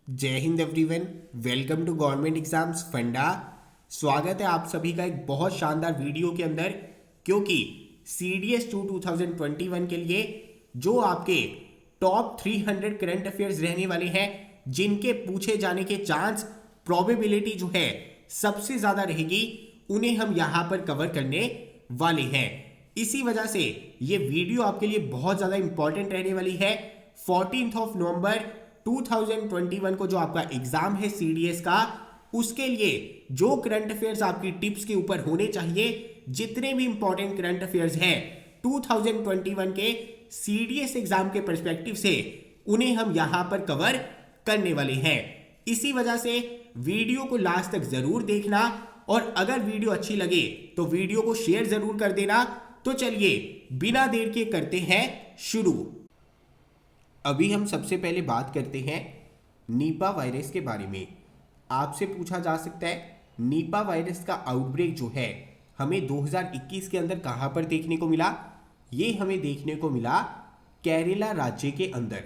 जय हिंद everyone. Welcome to government exams funda. स्वागत है आप सभी का एक बहुत शानदार वीडियो के अंदर, क्योंकि CDS 2 2021 के लिए जो आपके टॉप 300 करंट अफेयर्स रहने वाले हैं, जिनके पूछे जाने के चांस प्रोबेबिलिटी जो है सबसे ज़्यादा रहेगी, उन्हें हम यहाँ पर कवर करने वाले हैं। इसी वजह से ये वीडियो आपके लिए बहुत ज़्यादा इंपॉर्टेंट रहने वाली है। 14 नवंबर 2021 को जो आपका एग्जाम है CDS का, उसके लिए जो करंट अफेयर्स आपकी टिप्स के ऊपर होने चाहिए, जितने भी इंपॉर्टेंट करंट अफेयर्स हैं 2021 के CDS एग्जाम के पर्सपेक्टिव से, उन्हें हम यहां पर कवर करने वाले हैं। इसी वजह से वीडियो को लास्ट तक जरूर देखना, और अगर वीडियो अच्छी लगे तो वीडियो को शेयर जरूर कर देना। तो चलिए बिना देर के करते हैं शुरू। अभी हम सबसे पहले बात करते हैं नीपा वायरस के बारे में। आपसे पूछा जा सकता है नीपा वायरस का आउटब्रेक जो है हमें 2021 के अंदर कहाँ पर देखने को मिला। ये हमें देखने को मिला केरला राज्य के अंदर।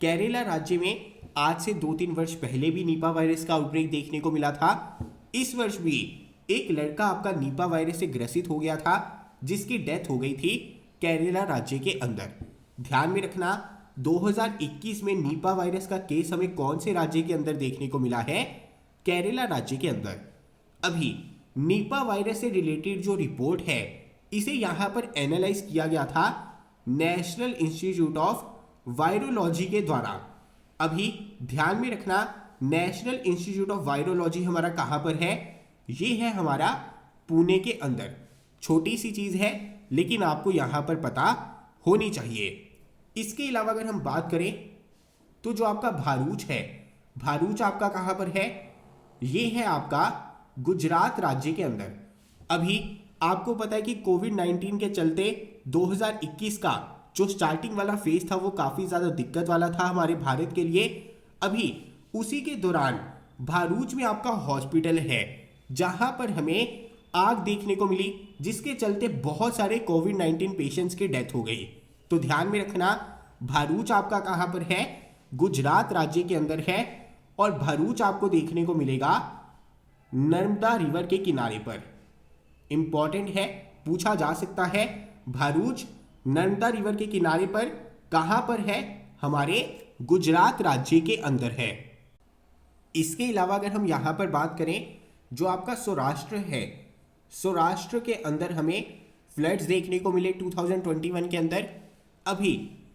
केरला राज्य में आज से 2-3 वर्ष पहले भी नीपा वायरस का आउटब्रेक देखने को मिला था। इस वर्ष भी एक लड़का आपका नीपा वायरस से ग्रसित हो गया था, जिसकी डेथ हो गई थी केरला राज्य के अंदर। ध्यान में रखना, 2021 में नीपा वायरस का केस हमें कौन से राज्य के अंदर देखने को मिला है? केरला राज्य के अंदर। अभी नीपा वायरस से रिलेटेड जो रिपोर्ट है, इसे यहां पर एनालाइज किया गया था नेशनल इंस्टीट्यूट ऑफ वायरोलॉजी के द्वारा। अभी ध्यान में रखना, नेशनल इंस्टीट्यूट ऑफ वायरोलॉजी हमारा कहां पर है? ये है हमारा पुणे के अंदर। छोटी सी चीज है, लेकिन आपको यहां पर पता होनी चाहिए। इसके अलावा अगर हम बात करें तो जो आपका भारूच है, भारूच आपका कहां पर है? ये है आपका गुजरात राज्य के अंदर। अभी आपको पता है कि कोविड-19 के चलते 2021 का जो स्टार्टिंग वाला फेज था वो काफी ज्यादा दिक्कत वाला था हमारे भारत के लिए। अभी उसी के दौरान भारूच में आपका हॉस्पिटल है, जहां पर हमें आग देखने को मिली, जिसके चलते बहुत सारे कोविड-19 पेशेंट्स की डेथ हो गई। तो ध्यान में रखना, भारूच आपका कहां पर है? गुजरात राज्य के अंदर है। और भारूच आपको देखने को मिलेगा नर्मदा रिवर के किनारे पर। इंपॉर्टेंट है, पूछा जा सकता है भारूच नर्मदा रिवर के किनारे पर कहां पर है? हमारे गुजरात राज्य के अंदर है। इसके अलावा अगर हम यहां पर बात करें, जो आपका सौराष्ट्र है, सौराष्ट्र के अंदर हमें फ्लड्स देखने को मिले 2021 के अंदर। अभी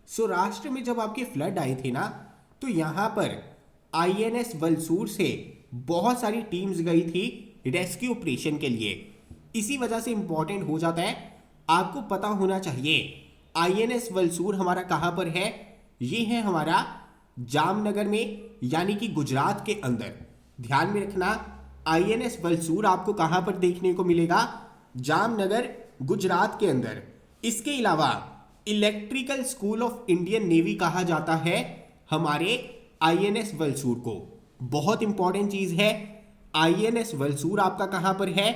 सौराष्ट्र में जब आपके फ्लड आए थे ना, तो यहां पर INS वलसूर से बहुत सारी टीम्स गई थी रेस्क्यू ऑपरेशन के लिए। इसी वजह से इंपॉर्टेंट हो जाता है, आपको पता होना चाहिए INS वलसूर हमारा कहां पर है? ये है हमारा जामनगर में, यानी कि गुजरात के अंदर। ध्यान में रखना, INS वलसूर आपको कहां पर देखने को मिलेगा? जामनगर, गुजरात के अंदर। इसके अलावा electrical school of Indian navy कहा जाता है हमारे INS वलसूर को। बहुत इंपॉर्टेंट चीज है, INS वलसूर आपका कहां पर है?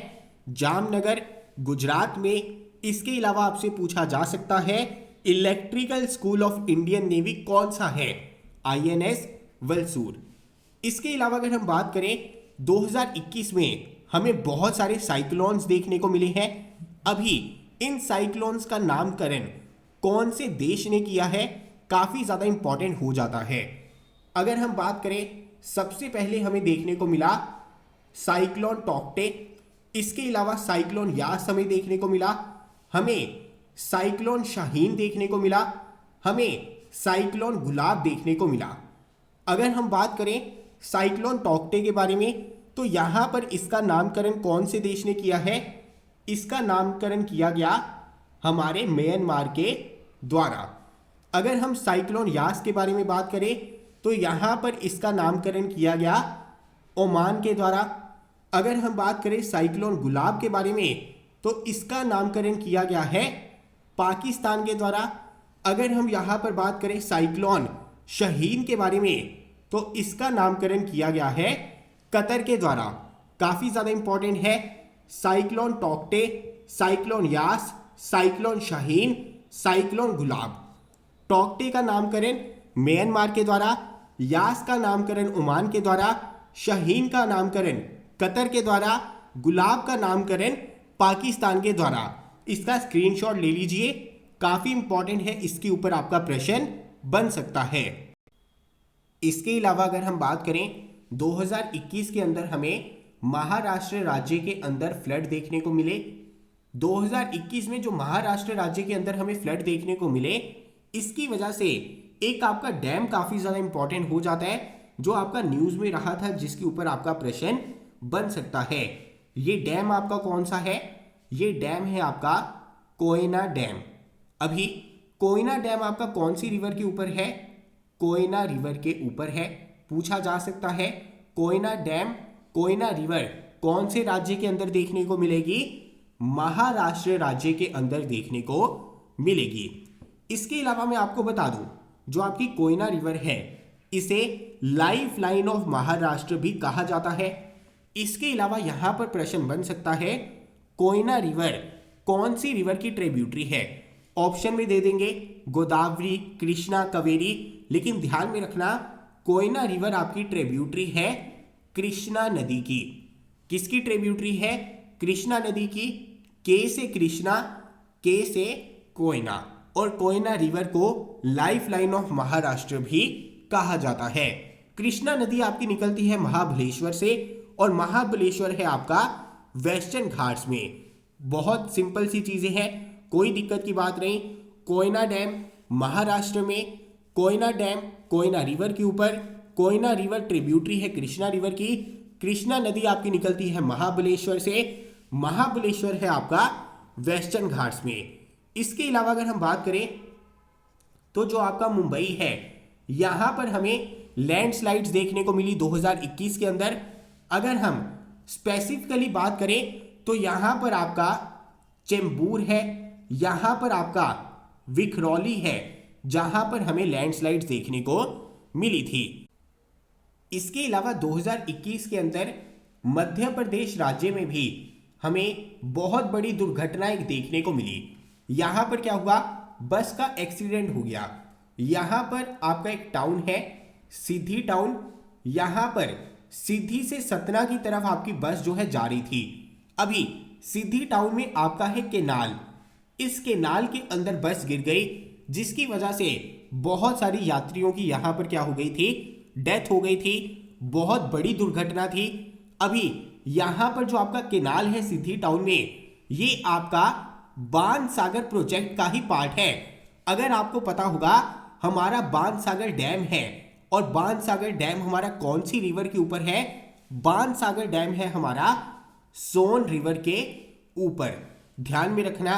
जामनगर, गुजरात में। इसके अलावा आपसे पूछा जा सकता है electrical school of Indian navy कौन सा है? INS वलसूर। इसके अलावा अगर हम बात करें, 2021 में हमें बहुत सारे साइक्लोन्स देखने को मिले हैं। अभी इन साइक्लोन्स का नामकरण कौन से देश ने किया है, काफी ज्यादा इंपॉर्टेंट हो जाता है। अगर हम बात करें, सबसे पहले हमें देखने को मिला साइक्लोन टॉक्टे। इसके अलावा साइक्लोन यास हमें देखने को मिला, हमें साइक्लोन शाहीन देखने को मिला, हमें साइक्लोन गुलाब देखने को मिला। अगर हम बात करें साइक्लोन टॉक्टे के बारे में, तो यहां पर इसका नामकरण कौन से देश ने किया है? इसका नामकरण किया गया हमारे म्यांमार के द्वारा। अगर हम साइक्लोन यास के बारे में बात करें, तो यहां पर इसका नामकरण किया गया ओमान के द्वारा। अगर हम बात करें साइक्लोन गुलाब के बारे में, तो इसका नामकरण किया गया है पाकिस्तान के द्वारा। अगर हम यहां पर बात करें साइक्लोन शाहीन के बारे में, तो इसका नामकरण किया गया है कतर के द्वारा। काफी ज्यादा इंपॉर्टेंट है, cyclone Tauktae, cyclone Yaas, cyclone Shaheen, cyclone Gulab. Tauktae का नामकरण म्यांमार के द्वारा, यास का नामकरण ओमान के द्वारा, शाहीन का नामकरण कतर के द्वारा, गुलाब का नामकरण पाकिस्तान के द्वारा। इसका स्क्रीनशॉट ले लीजिए, काफी इंपॉर्टेंट है, इसके ऊपर आपका प्रश्न बन सकता है। इसके अलावा अगर हम बात करें 2021 के अंदर हमें महाराष्ट्र राज्य के अंदर फ्लड देखने को मिले। 2021 में जो महाराष्ट्र राज्य के अंदर हमें फ्लड देखने को मिले, इसकी वजह से एक आपका डैम काफी ज्यादा इंपॉर्टेंट हो जाता है, जो आपका न्यूज में रहा था, जिसके ऊपर आपका प्रश्न बन सकता है। ये डैम आपका कौन सा है? ये डैम है आपका कोयना डैम। अभी कोयना डैम आपका कौन सी रिवर के ऊपर है? कोयना रिवर के ऊपर है। पूछा जा सकता है कोयना डैम, कोयना रिवर कौन से राज्य के अंदर देखने को मिलेगी? महाराष्ट्र राज्य के अंदर देखने को मिलेगी। इसके अलावा मैं आपको बता दूं, जो आपकी कोयना रिवर है, इसे लाइफ लाइन ऑफ महाराष्ट्र भी कहा जाता है। इसके अलावा यहां पर प्रश्न बन सकता है कोयना रिवर कौन सी रिवर की ट्रिब्यूटरी है? ऑप्शन में दे देंगे गोदावरी, कृष्णा, कावेरी, लेकिन ध्यान में रखना कोयना रिवर आपकी ट्रिब्यूटरी है कृष्णा नदी की। किसकी ट्रिब्यूटरी है? कृष्णा नदी की। के से कृष्णा, के से कोयना, और कोयना रिवर को लाइफ लाइन ऑफ महाराष्ट्र भी कहा जाता है। कृष्णा नदी आपकी निकलती है महाबलेश्वर से, और महाबलेश्वर है आपका वेस्टर्न घाट्स में। बहुत सिंपल सी चीजें हैं, कोई दिक्कत की बात नहीं। कोयना डैम महाराष्ट्र में, कोयना डैम कोयना रिवर के ऊपर, कोयना रिवर ट्रिब्यूटरी है कृष्णा रिवर की, कृष्णा नदी आपकी निकलती है महाबलेश्वर से, महाबलेश्वर है आपका वेस्टर्न घाट्स में। इसके अलावा अगर हम बात करें तो जो आपका मुंबई है, यहां पर हमें लैंडस्लाइड्स देखने को मिली 2021 के अंदर। अगर हम स्पेसिफिकली बात करें तो यहां पर आपका चेंबूर है, यहां पर आपका विखरौली है, जहां पर हमें लैंडस्लाइड्स देखने को मिली थी। इसके अलावा 2021 के अंदर मध्य प्रदेश राज्य में भी हमें बहुत बड़ी दुर्घटना एक देखने को मिली। यहां पर क्या हुआ? बस का एक्सीडेंट हो गया। यहां पर आपका एक टाउन है सिद्धि टाउन, यहां पर सिद्धि से सतना की तरफ आपकी बस जो है जा रही थी। अभी सिद्धि टाउन में आपका है केनाल, इस केनाल के अंदर बस गिर गई, जिसकी वजह से बहुत सारी यात्रियों की यहां पर क्या हो गई थी? डेथ हो गई थी। बहुत बड़ी दुर्घटना थी। अभी यहां पर जो आपका केनाल है सिद्धि टाउन में, ये आपका बाणसागर प्रोजेक्ट का ही पार्ट है। अगर आपको पता होगा, हमारा बाणसागर डैम है, और बाणसागर डैम हमारा कौन सी रिवर के ऊपर है? बाणसागर डैम है हमारा सोन रिवर के ऊपर। ध्यान में रखना,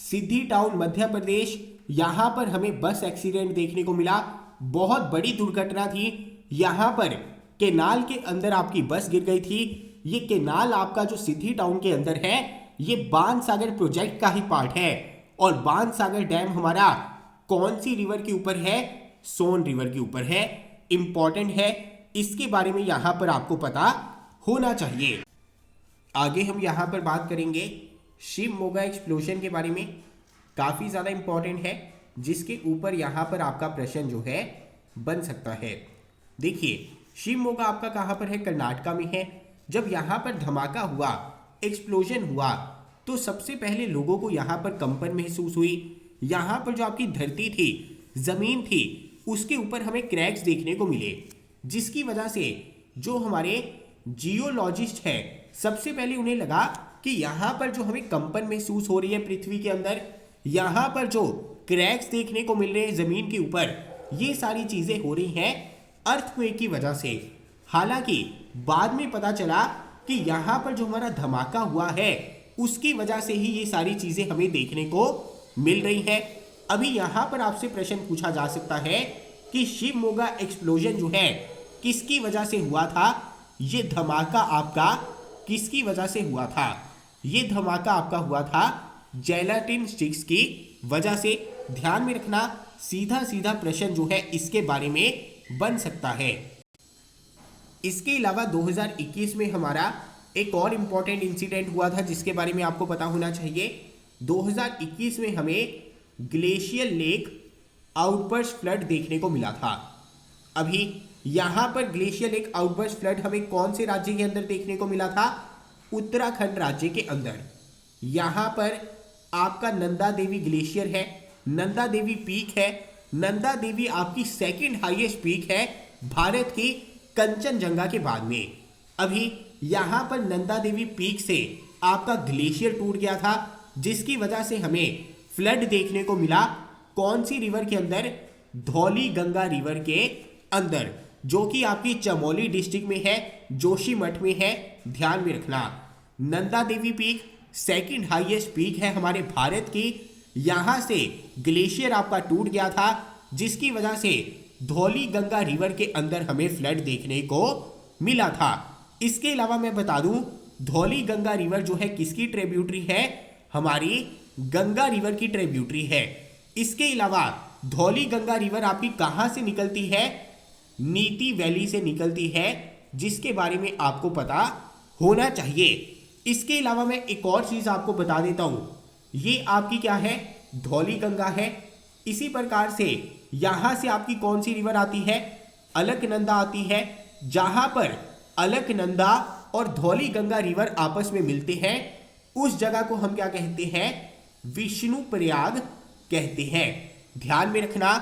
सिद्धि टाउन मध्य प्रदेश, यहां पर हमें बस एक्सीडेंट देखने को मिला, बहुत बड़ी दुर्घटना थी। यहां पर केनाल के अंदर आपकी बस गिर गई थी। ये केनाल आपका जो सिद्धि टाउन के अंदर है, ये बाणसागर प्रोजेक्ट का ही पार्ट है। और बाणसागर डैम हमारा कौन सी रिवर के ऊपर है? सोन रिवर के ऊपर है। इंपॉर्टेंट है, इसके बारे में यहां पर आपको पता होना चाहिए। आगे हम यहां पर बात करेंगे शिवमोगा एक्सप्लोजन के बारे में। काफी ज्यादा इंपॉर्टेंट है, जिसके ऊपर यहां पर आपका प्रश्न जो है बन सकता है। देखिए, शिवमोगा आपका कहां पर है? कर्नाटका में है। जब यहां पर धमाका हुआ, एक्सप्लोजन हुआ, तो सबसे पहले लोगों को यहां पर कंपन महसूस हुई। यहां पर जो आपकी धरती थी, जमीन थी, उसके ऊपर हमें क्रैक्स देखने को मिले, जिसकी वजह से जो हमारे जियोलॉजिस्ट है, सबसे पहले उन्हें लगा कि यहां पर जो हमें कंपन महसूस हो रही है पृथ्वी के अंदर, यहां पर जो क्रैक्स देखने को मिल रहे हैं जमीन के ऊपर, ये सारी चीजें हो रही हैं अर्थक्वेक की वजह से। हालांकि बाद में पता चला कि यहां पर जो हमारा धमाका हुआ है, उसकी वजह से ही ये सारी चीजें हमें देखने को मिल रही हैं। अभी यहां पर आपसे प्रश्न पूछा जा सकता है कि शिवमोगा एक्सप्लोजन जो है किसकी वजह से हुआ था? ये धमाका आपका किसकी वजह से हुआ था? ये धमाका आपका हुआ था जेलाटिन स्टिक्स की वजह से। ध्यान में रखना, सीधा सीधा प्रश्न जो है इसके बारे में बन सकता है। इसके अलावा 2021 में हमारा एक और इंपॉर्टेंट इंसिडेंट हुआ था, जिसके बारे में आपको पता होना चाहिए। 2021 में हमें ग्लेशियर लेक आउटबर्स्ट फ्लड देखने को मिला था। अभी यहां पर ग्लेशियर लेक आउटबर्स्ट फ्लड हमें कौन से राज्य के अंदर देखने को मिला था? उत्तराखंड राज्य के अंदर। यहां पर आपका नंदा देवी ग्लेशियर है, नंदा देवी पीक है। नंदा देवी आपकी सेकंड हाईएस्ट पीक है भारत की कंचनजंगा के बाद में। अभी यहां पर नंदा देवी पीक से आपका ग्लेशियर टूट गया था, जिसकी वजह से हमें फ्लड देखने को मिला कौन सी रिवर के अंदर? धौली गंगा रिवर के अंदर, जो कि आपकी चमोली डिस्ट्रिक्ट में है, जोशीमठ में है। ध्यान में रखना, Nanda Devi peak second highest peak है हमारे भारत की। यहां से ग्लेशियर आपका टूट गया था, जिसकी वजह से धौली गंगा रिवर के अंदर हमें फ्लड देखने को मिला था। इसके अलावा मैं बता दूं, धौली गंगा रिवर जो है किसकी ट्रिब्यूटरी है? हमारी गंगा रिवर की ट्रिब्यूटरी है। इसके अलावा धौली गंगा रिवर आपकी कहां से निकलती है? नीति वैली से निकलती है, जिसके बारे में आपको पता होना चाहिए। इसके अलावा मैं एक और चीज आपको बता देता हूं, ये आपकी क्या है? धौली गंगा है। इसी प्रकार से यहां से आपकी कौन सी रिवर आती है? अलकनंदा आती है। जहां पर अलकनंदा और धौली गंगा रिवर आपस में मिलते हैं, उस जगह को हम क्या कहते हैं? विष्णुप्रयाग कहते हैं। ध्यान में रखना,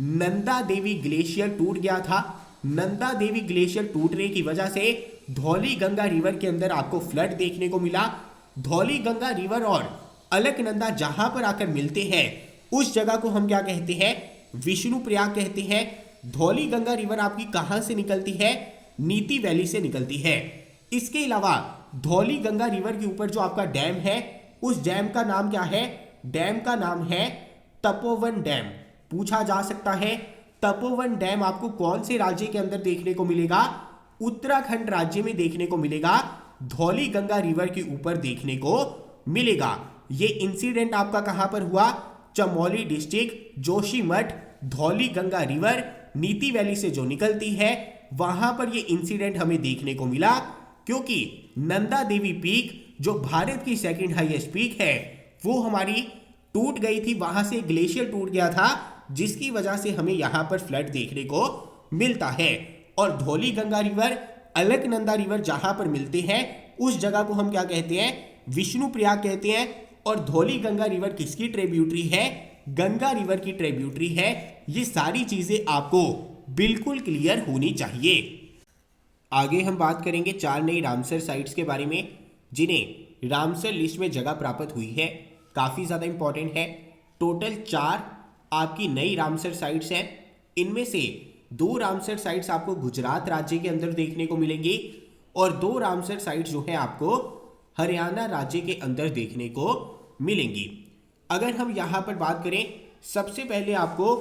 नंदा देवी ग्लेशियर टूट गया था। नंदा देवी ग्लेशियर टूटने की वजह से धौली गंगा रिवर के अंदर आपको फ्लड देखने को मिला। धौली गंगा रिवर और अलकनंदा जहां पर आकर मिलते हैं, उस जगह को हम क्या कहते हैं? विष्णुप्रयाग कहते हैं। धौली गंगा रिवर आपकी कहां से निकलती है? नीति वैली से निकलती है। इसके अलावा धौली गंगा रिवर के ऊपर जो आपका डैम है, उस डैम का नाम क्या है? डैम का नाम है तपोवन डैम। पूछा जा सकता है, तपोवन डैम आपको कौन से राज्य के अंदर देखने को मिलेगा? उत्तराखंड राज्य में देखने को मिलेगा। धौली गंगा रिवर के ऊपर देखने को मिलेगा। ये इंसिडेंट आपका कहां पर हुआ? चमोली डिस्ट्रिक्ट, जोशीमठ। धौली गंगा रिवर नीति वैली से जो निकलती है, वहां पर ये इंसिडेंट हमें देखने को मिला, क्योंकि नंदा देवी पीक जो भारत की सेकंड हाईएस्ट पीक है, वो हमारी टूट गई थी। वहां से ग्लेशियर टूट गया था, जिसकी वजह से हमें यहां पर फ्लड देखने को मिलता है। और धौली गंगा रिवर, अलकनंदा रिवर जहां पर मिलते हैं, उस जगह को हम क्या कहते हैं? विष्णुप्रयाग कहते हैं। और धौली गंगा रिवर किसकी ट्रिब्यूटरी है? गंगा रिवर की ट्रिब्यूटरी है। ये सारी चीजें आपको बिल्कुल क्लियर होनी चाहिए। आगे हम बात करेंगे 4 नई रामसर साइट्स के बारे में, जिन्हें रामसर लिस्ट में जगह प्राप्त हुई है। काफ़ी ज़्यादा इंपॉर्टेंट है। टोटल 4 आपकी नई रामसर साइट्स हैं। इनमें से 2 रामसर साइट्स आपको गुजरात राज्य के अंदर देखने को मिलेंगी, और 2 रामसर साइट्स जो है आपको हरियाणा राज्य के अंदर देखने को मिलेंगी। अगर हम यहाँ पर बात करें, सबसे पहले आपको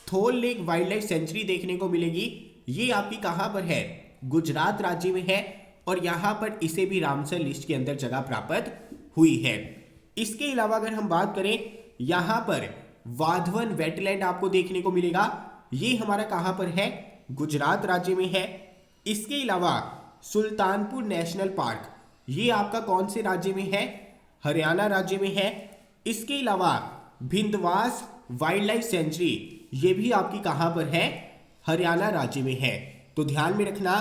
थोल लेक वाइल्ड लाइफ सेंचुरी देखने को मिलेगी। ये आपकी कहाँ पर है? गुजरात राज्य में है, और यहाँ पर इसे भी रामसर लिस्ट के अंदर जगह प्राप्त हुई है। इसके अलावा अगर हम बात करें, यहाँ पर वाधवन वेटलैंड आपको देखने को मिलेगा। ये हमारा कहाँ पर है? गुजरात राज्य में है। इसके अलावा सुल्तानपुर नेशनल पार्क, ये आपका कौन से राज्य में है? हरियाणा राज्य में है। इसके अलावा भिंदवास वाइल्ड लाइफ सेंचुरी, ये भी आपकी कहाँ पर है? हरियाणा राज्य में है। तो ध्यान में रखना,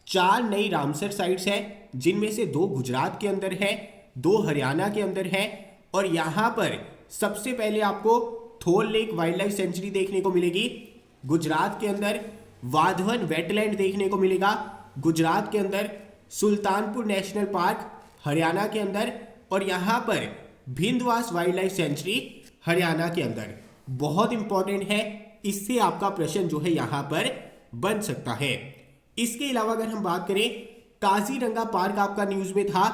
4 नई रामसर साइट्स हैं, जिनमें से 2 गुजरात के अंदर है, 2 हरियाणा के अंदर है। और यहाँ पर सबसे पहले आपको थोल लेक वाइल्ड लाइफ सेंचुरी देखने को मिलेगी गुजरात के अंदर। वाधवन वेटलैंड देखने को मिलेगा गुजरात के अंदर। सुल्तानपुर नेशनल पार्क हरियाणा के अंदर, और यहाँ पर भिंदवास वाइल्ड लाइफ सेंचुरी हरियाणा के अंदर। बहुत इंपॉर्टेंट है, इससे आपका प्रश्न जो है यहाँ पर बन सकता है। इसके अलावा अगर हम बात करें, काजीरंगा पार्क आपका न्यूज में था।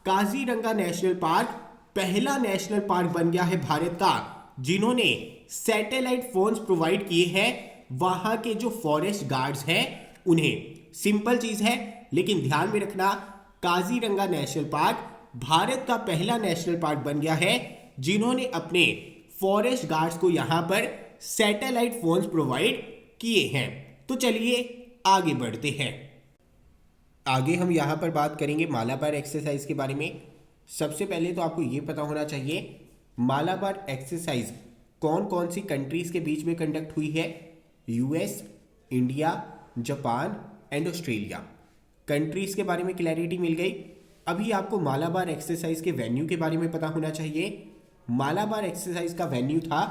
काजीरंगा नेशनल पार्क पहला नेशनल पार्क बन गया है भारत का, जिन्होंने सैटेलाइट फोन्स प्रोवाइड किए हैं वहां के जो फॉरेस्ट गार्ड्स हैं उन्हें। सिंपल चीज है, लेकिन ध्यान में रखना, काजीरंगा नेशनल पार्क भारत का पहला नेशनल पार्क बन गया है, जिन्होंने अपने फॉरेस्ट गार्ड्स को यहां पर सैटेलाइट फोन्स प्रोवाइड किए हैं। तो चलिए आगे बढ़ते हैं। आगे हम यहां पर बात करेंगे मालाबार एक्सरसाइज के बारे में। सबसे पहले तो आपको ये पता होना चाहिए मालाबार एक्सरसाइज कौन कौन सी कंट्रीज के बीच में कंडक्ट हुई है। US, India, Japan and Australia. Countries के बारे में क्लैरिटी मिल गई। अभी आपको मालाबार एक्सरसाइज के वेन्यू के बारे में पता होना चाहिए। मालाबार एक्सरसाइज का वेन्यू था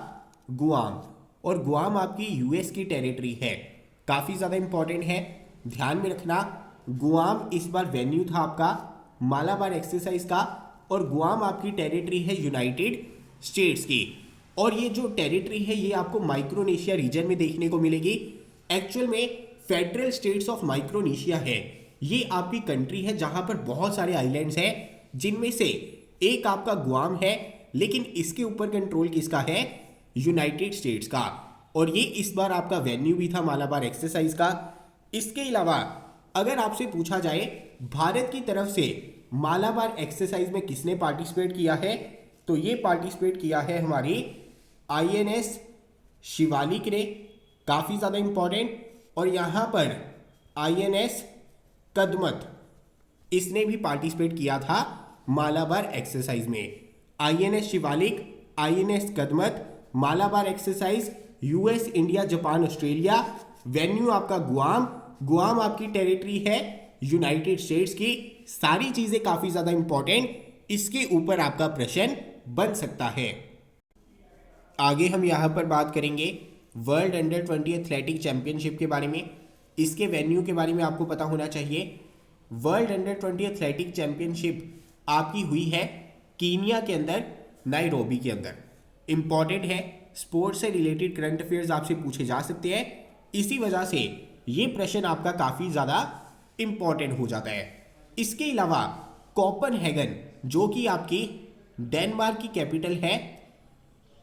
गुआम, और गुआम आपकी यूएस की टेरिटरी है। काफ़ी ज़्यादा इंपॉर्टेंट है, ध्यान में रखना। गुआम इस बार वेन्यू था आपका मालाबार एक्सरसाइज का, और गुआम आपकी टेरिटरी है यूनाइटेड स्टेट्स की। और ये जो टेरिटरी है ये आपको माइक्रोनेशिया रीजन में देखने को मिलेगी। एक्चुअल में फेडरल स्टेट्स ऑफ माइक्रोनेशिया है। ये आपकी कंट्री है जहां पर बहुत सारे आइलैंड्स हैं, जिनमें से एक आपका गुआम है, लेकिन इसके ऊपर कंट्रोल किसका है? यूनाइटेड स्टेट्स का। और ये इस बार आपका वेन्यू भी था मालाबार एक्सरसाइज का। इसके अलावा अगर आपसे पूछा जाए भारत की तरफ से मालाबार एक्सरसाइज में किसने पार्टिसिपेट किया है, तो ये पार्टिसिपेट किया है हमारी आईएनएस शिवालिक ने, काफ़ी ज़्यादा इंपॉर्टेंट। और यहाँ पर आईएनएस कदमत, इसने भी पार्टिसिपेट किया था मालाबार एक्सरसाइज में। INS Shivalik, INS Kadmat, Malabar exercise, US, India, Japan, Australia. Venue आपका गुआम, गुआम आपकी टेरिटरी है यूनाइटेड स्टेट्स की। सारी चीज़ें काफ़ी ज़्यादा इंपॉर्टेंट, इसके ऊपर आपका प्रश्न बन सकता है। आगे हम यहाँ पर बात करेंगे वर्ल्ड अंडर 20 एथलेटिक चैंपियनशिप के बारे में। इसके वेन्यू के बारे में आपको पता होना चाहिए। वर्ल्ड अंडर 20 एथलेटिक चैंपियनशिप आपकी हुई है कीनिया के अंदर, नाइरोबी के अंदर। इंपॉर्टेंट है, स्पोर्ट्स से रिलेटेड करंट अफेयर्स आपसे पूछे जा सकते हैं। इसी वजह से ये प्रश्न आपका काफ़ी ज़्यादा इंपॉर्टेंट हो जाता है। इसके अलावा कोपेनहेगन, जो कि आपकी डेनमार्क की कैपिटल है,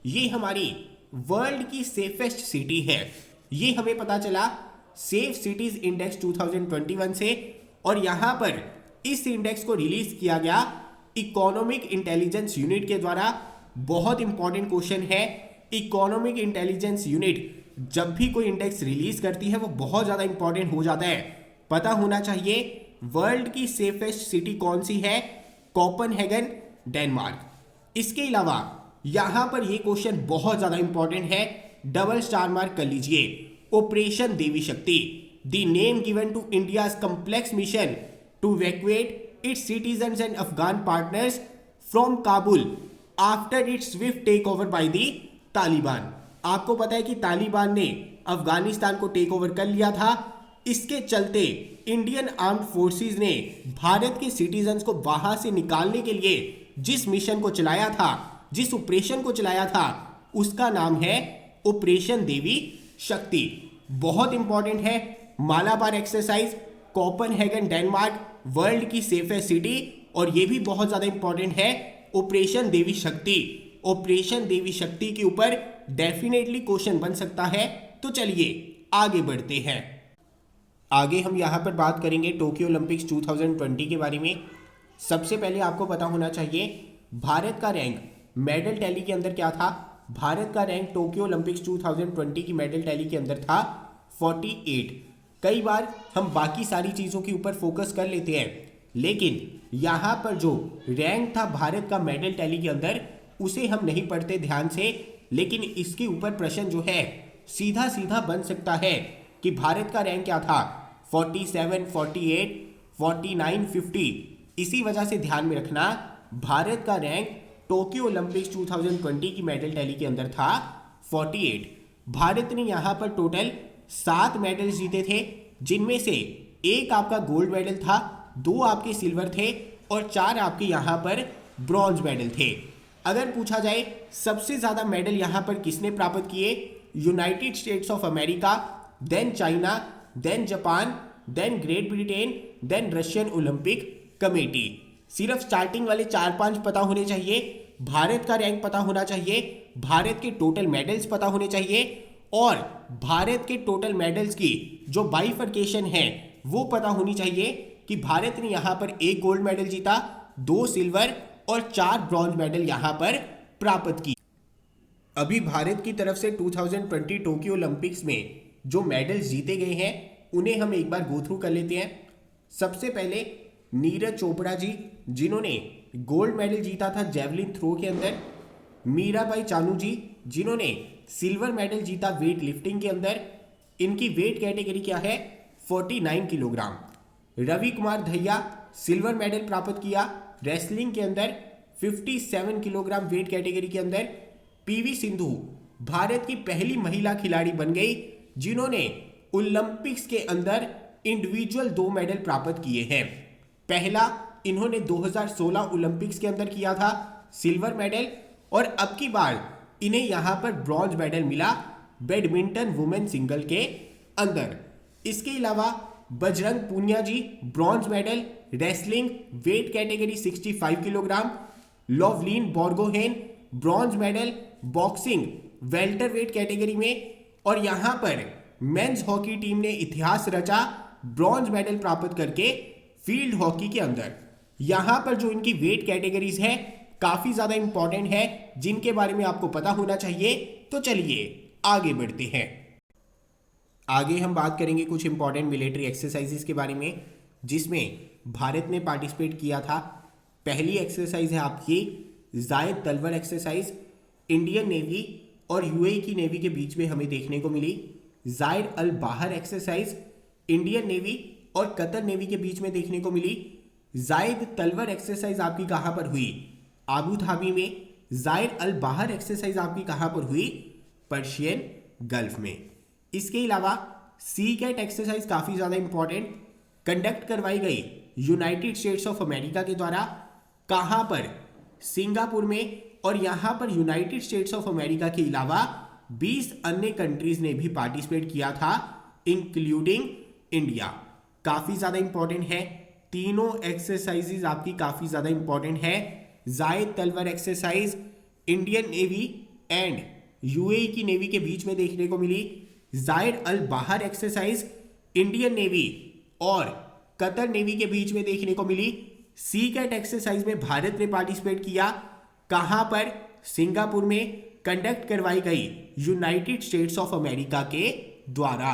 ये हमारी वर्ल्ड की सेफेस्ट सिटी है। ये हमें पता चला सेफ सिटीज इंडेक्स 2021 से। और यहाँ पर इस इंडेक्स को रिलीज किया गया इकोनॉमिक इंटेलिजेंस यूनिट के द्वारा। बहुत इंपॉर्टेंट क्वेश्चन है, इकोनॉमिक इंटेलिजेंस यूनिट जब भी कोई इंडेक्स रिलीज करती है वो बहुत ज़्यादा इंपॉर्टेंट हो जाता है। पता होना चाहिए वर्ल्ड की सेफेस्ट सिटी कौन सी है? Copenhagen, Denmark. इसके अलावा यहां पर यह क्वेश्चन बहुत ज्यादा इंपॉर्टेंट है, डबल स्टार मार्क कर लीजिए। Operation Devi Shakti, the name given to India's complex mission to evacuate its citizens and Afghan partners from Kabul after its swift take over by the Taliban. आपको पता है कि तालिबान ने अफगानिस्तान को टेक ओवर कर लिया था। इसके चलते इंडियन आर्म्ड फोर्सेस ने भारत के सिटीजन्स को वहां से निकालने के लिए जिस मिशन को चलाया था, जिस ऑपरेशन को चलाया था, उसका नाम है ऑपरेशन देवी शक्ति। बहुत इंपॉर्टेंट है। Malabar exercise, Copenhagen, Denmark, world की सेफेस्ट सिटी, और ये भी बहुत ज्यादा इंपॉर्टेंट है ऑपरेशन देवी शक्ति। ऑपरेशन देवी शक्ति के ऊपर डेफिनेटली क्वेश्चन बन सकता है। तो चलिए आगे बढ़ते हैं। आगे हम यहाँ पर बात करेंगे टोक्यो ओलंपिक्स 2020 के बारे में। सबसे पहले आपको पता होना चाहिए भारत का रैंक मेडल टैली के अंदर क्या था। भारत का रैंक टोक्यो ओलंपिक्स 2020 की मेडल टैली के अंदर था 48। कई बार हम बाकी सारी चीज़ों के ऊपर फोकस कर लेते हैं, लेकिन यहाँ पर जो रैंक था भारत का मेडल टैली के अंदर, उसे हम नहीं पढ़ते ध्यान से। लेकिन इसके ऊपर प्रश्न जो है सीधा सीधा बन सकता है कि भारत का रैंक क्या था, 47, 48, 49, 50। इसी वजह से ध्यान में रखना भारत का रैंक टोक्यो ओलंपिक्स 2020 की मेडल टैली के अंदर था 48। भारत ने यहाँ पर टोटल 7 मेडल्स जीते थे, जिनमें से एक आपका गोल्ड मेडल था, 2 आपके सिल्वर थे और 4 आपके यहाँ पर ब्रॉन्ज मेडल थे। अगर पूछा जाए सबसे ज़्यादा मेडल यहाँ पर किसने प्राप्त किए, United States of America, then China, then Japan, then Great Britain, then Russian Olympic Committee. सिर्फ स्टार्टिंग वाले 4-5 पता होने चाहिए, भारत का रैंक पता होना चाहिए, भारत के टोटल मेडल्स पता होने चाहिए, और भारत के टोटल मेडल्स की जो बाइफर्केशन है वो पता होनी चाहिए कि भारत ने यहाँ पर 1 गोल्ड मेडल जीता, 2 सिल्वर और 4 ब्रॉन्ज मेडल यहाँ पर प्राप्त की। अभी भारत की तरफ से 2020 टोक्यो ओलंपिक्स में जो मेडल्स जीते गए हैं उन्हें हम एक बार गो थ्रू कर लेते हैं। सबसे पहले नीरज चोपड़ा जी, जिन्होंने गोल्ड मेडल जीता था जेवलिन थ्रो के अंदर। मीराबाई चानू जी, जिन्होंने सिल्वर मेडल जीता वेट लिफ्टिंग के अंदर। इनकी वेट कैटेगरी क्या है, 49 kilogram. Ravi Kumar Dahiya silver medal प्राप्त किया रेसलिंग के अंदर 57 किलोग्राम वेट कैटेगरी के अंदर। पीवी सिंधु भारत की पहली महिला खिलाड़ी बन गई जिन्होंने ओलंपिक्स के अंदर इंडिविजुअल 2 मेडल प्राप्त किए हैं। पहला इन्होंने 2016 ओलंपिक्स के अंदर किया था सिल्वर मेडल, और अब की बार इन्हें यहां पर ब्रॉन्ज मेडल मिला बैडमिंटन वुमेन सिंगल के अंदर। इसके अलावा Bajrang Punia ji bronze medal wrestling weight category 65 kilogram. Lovlina Borgohain bronze medal boxing welter weight category में। और यहां पर मेंस हॉकी टीम ने इतिहास रचा ब्रॉन्ज मेडल प्राप्त करके फील्ड हॉकी के अंदर। यहां पर जो इनकी वेट कैटेगरीज है काफी ज्यादा इंपॉर्टेंट है जिनके बारे में आपको पता होना चाहिए। तो चलिए आगे बढ़ते हैं। आगे हम बात करेंगे कुछ इंपॉर्टेंट मिलिट्री एक्सरसाइजेस के बारे में जिसमें भारत ने पार्टिसिपेट किया था। पहली एक्सरसाइज है आपकी जायद तलवर एक्सरसाइज। इंडियन नेवी और यूएई की नेवी के बीच में हमें देखने को मिली। Zayed Al Bahr exercise Indian navy और कतर नेवी के बीच में देखने को मिली। जायद तलवर एक्सरसाइज आपकी कहां पर हुई? आबू धाबी में। जायद अल बाहर एक्सरसाइज आपकी कहां पर हुई? पर्शियन गल्फ में। इसके अलावा सी कैट एक्सरसाइज काफी ज्यादा इंपॉर्टेंट कंडक्ट करवाई गई यूनाइटेड स्टेट्स ऑफ अमेरिका के द्वारा। कहां पर? सिंगापुर में। और यहां पर यूनाइटेड स्टेट्स ऑफ अमेरिका के अलावा 20 अन्य कंट्रीज ने भी पार्टिसिपेट किया था इंक्लूडिंग इंडिया। काफी ज्यादा इंपॉर्टेंट है, तीनों एक्सरसाइजेज आपकी काफी ज्यादा इंपॉर्टेंट है। Zayed Talwar exercise Indian navy and UAE की नेवी के बीच में देखने को मिली। Zayed Al Bahr exercise Indian navy और कतर नेवी के बीच में देखने को मिली। सी कैट एक्सरसाइज में भारत ने पार्टिसिपेट किया। कहां पर? सिंगापुर में। कंडक्ट करवाई गई यूनाइटेड स्टेट्स ऑफ अमेरिका के द्वारा।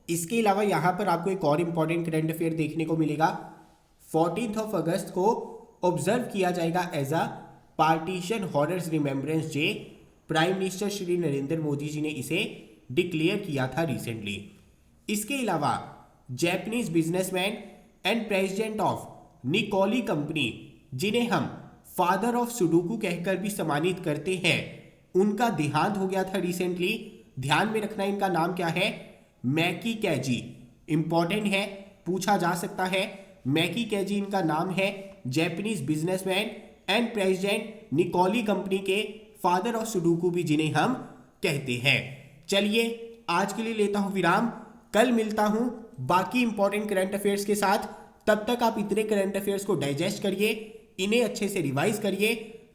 इसके अलावा यहां पर आपको एक और इंपॉर्टेंट करंट अफेयर देखने को मिलेगा। 14 अगस्त को ऑब्जर्व किया जाएगा as a partition horrors remembrance day. Prime minister Shri Narendra Modi ji ने इसे डिक्लेयर किया था रिसेंटली। इसके अलावा Japanese businessman and president of Nikoli company जिन्हें हम फादर ऑफ सुडोकू कहकर भी सम्मानित करते हैं, उनका देहांत हो गया था रिसेंटली। ध्यान में रखना इनका नाम क्या है? मैकी कैजी। इंपॉर्टेंट है, पूछा जा सकता है। मैकी कैजी इनका नाम है। Japanese businessman and president Nikoli company के फादर ऑफ सुडोकू भी जिन्हें हम कहते हैं। चलिए आज के लिए लेता हूं विराम, कल मिलता हूं बाकी इंपॉर्टेंट करंट अफेयर्स के साथ। तब तक आप इतने करंट अफेयर्स को डाइजेस्ट करिए, इन्हें अच्छे से रिवाइज करिए।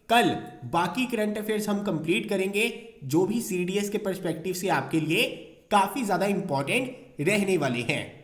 कल बाकी करंट अफेयर्स हम कंप्लीट करेंगे जो भी सीडीएस के पर्सपेक्टिव से आपके लिए काफी ज्यादा इंपॉर्टेंट रहने वाले हैं।